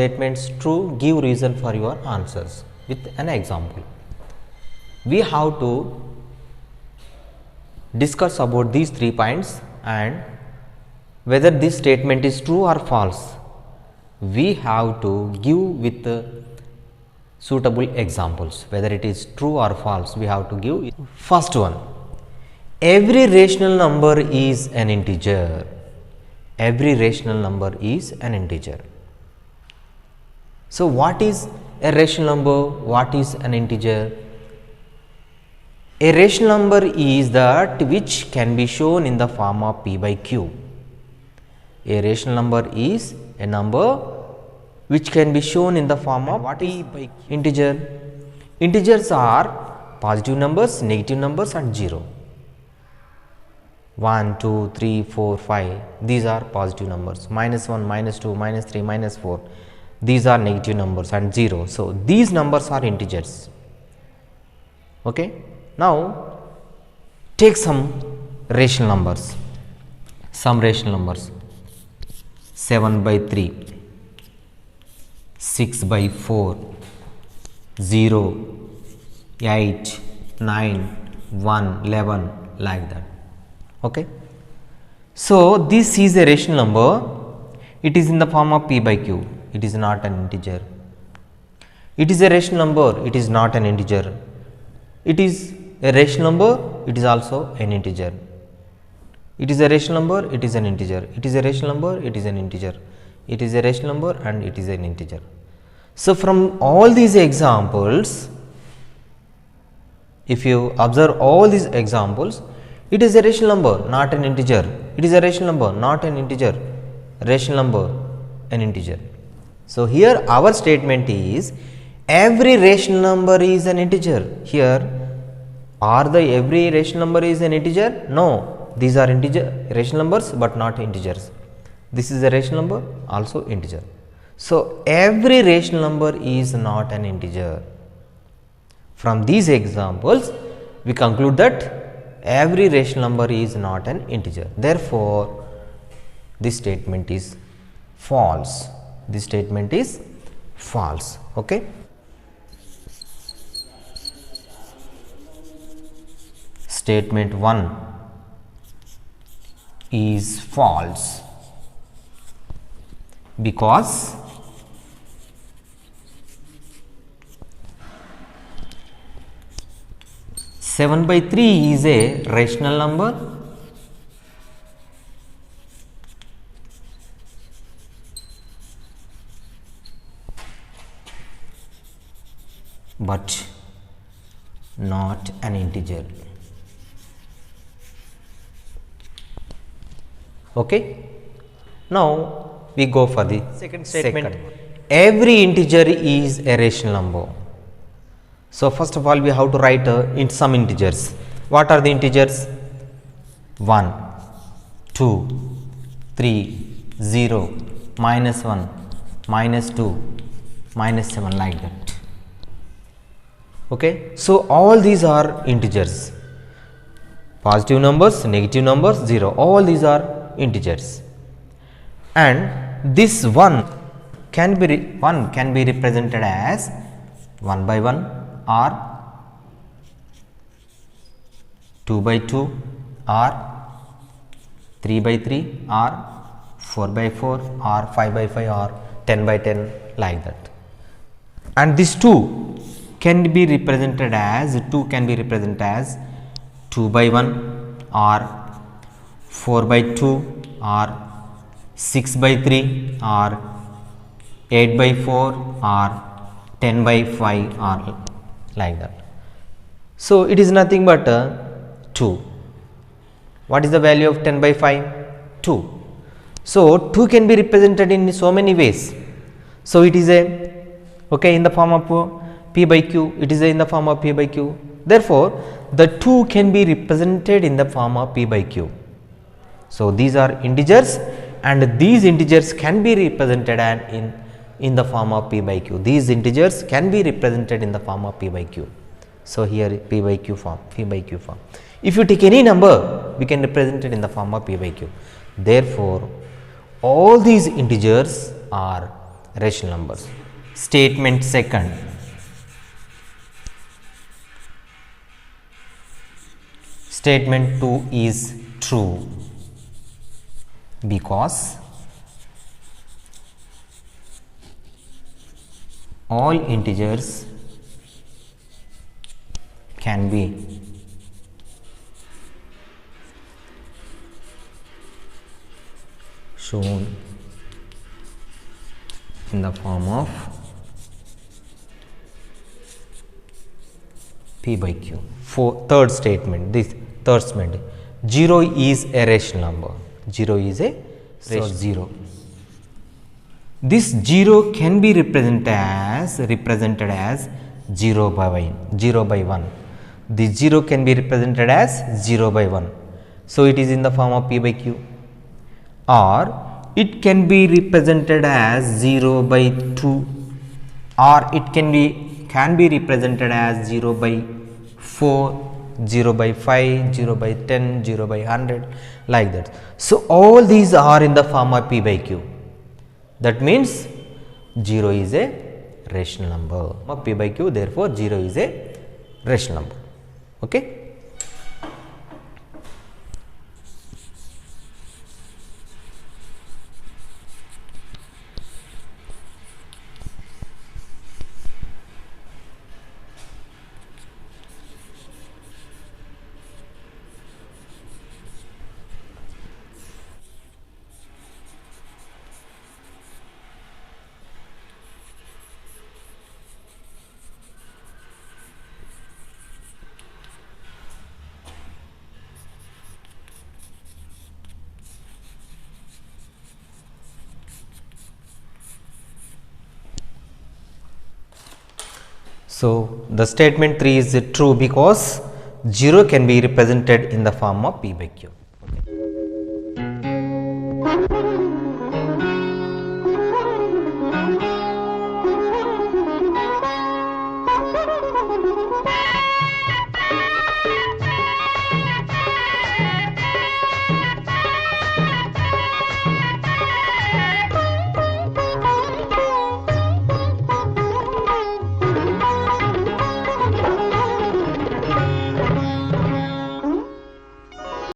statements true, give reason for your answers with an example. We have to discuss about these 3 points and whether this statement is true or false. We have to give with suitable examples, whether it is true or false. We have to give. First one, every rational number is an integer. Every rational number is an integer. So, what is a rational number? What is an integer? A rational number is that which can be shown in the form of p by q. A rational number is a number which can be shown in the form of what is integer. Integers are positive numbers, negative numbers and 0. 1, 2, 3, 4, 5, these are positive numbers, minus 1, minus 2, minus 3, minus 4, these are negative numbers and 0. So, these numbers are integers. Okay. Now, take some rational numbers, 7 by 3, 6 by 4, 0, 8, 9, 1, 11 like that. Okay. So, this is a rational number, it is in the form of p by q, it is not an integer. It is a rational number, it is not an integer. It is a rational number, it is also an integer. It is a rational number, it is an integer. It is a rational number, it is an integer. It is a rational number and it is an integer. So, from all these examples, if you observe all these examples, it is a rational number, not an integer. It is a rational number, not an integer. Rational number, an integer. So, here our statement is every rational number is an integer. Here, are the every rational number is an integer? No, these are integer rational numbers, but not integers. This is a rational number, also integer. So, every rational number is not an integer. From these examples, we conclude that every rational number is not an integer. Therefore, this statement is false. This statement is false. Okay. Statement 1 is false because (7 by 3) is a rational number but not an integer. Okay. Now, we go for the second statement. Every integer is a rational number. So, first of all, we have to write in some integers. What are the integers? 1, 2, 3, 0, minus 1, minus 2, minus 7 like that. Okay. So, all these are integers, positive numbers, negative numbers, 0, all these are integers, and this 1 can be represented as 1 by 1 or 2 by 2 or 3 by 3 or 4 by 4 or 5 by 5 or 10 by 10 like that. And this 2 can be represented as 2 by 1 or 4 by 2 or 6 by 3 or 8 by 4 or 10 by 5 or like that. So, it is nothing but 2. What is the value of 10 by 5? 2. So, 2 can be represented in so many ways. So, it is in the form of p by q, it is in the form of p by q. Therefore, the 2 can be represented in the form of p by q. So, these are integers and these integers can be represented in the form of p by q. These integers can be represented in the form of p by q. So, here p by q form. If you take any number, we can represent it in the form of p by q. Therefore, all these integers are rational numbers. Statement second. Statement 2 is true because all integers can be shown in the form of P by Q. Third statement, this third statement, 0 is a rational number. 0 is a rational 0. This 0 can be represented as 0 by 1. This 0 can be represented as 0 by 1. So it is in the form of P by Q. Or it can be represented as 0 by 2, or it can be represented as 0 by 4, 0 by 5, 0 by 10, 0 by 100, like that. So all these are in the form of P by Q. That means 0 is a rational number. P by Q, therefore 0 is a rational number. Okay. So the statement 3 is true because 0 can be represented in the form of P by Q.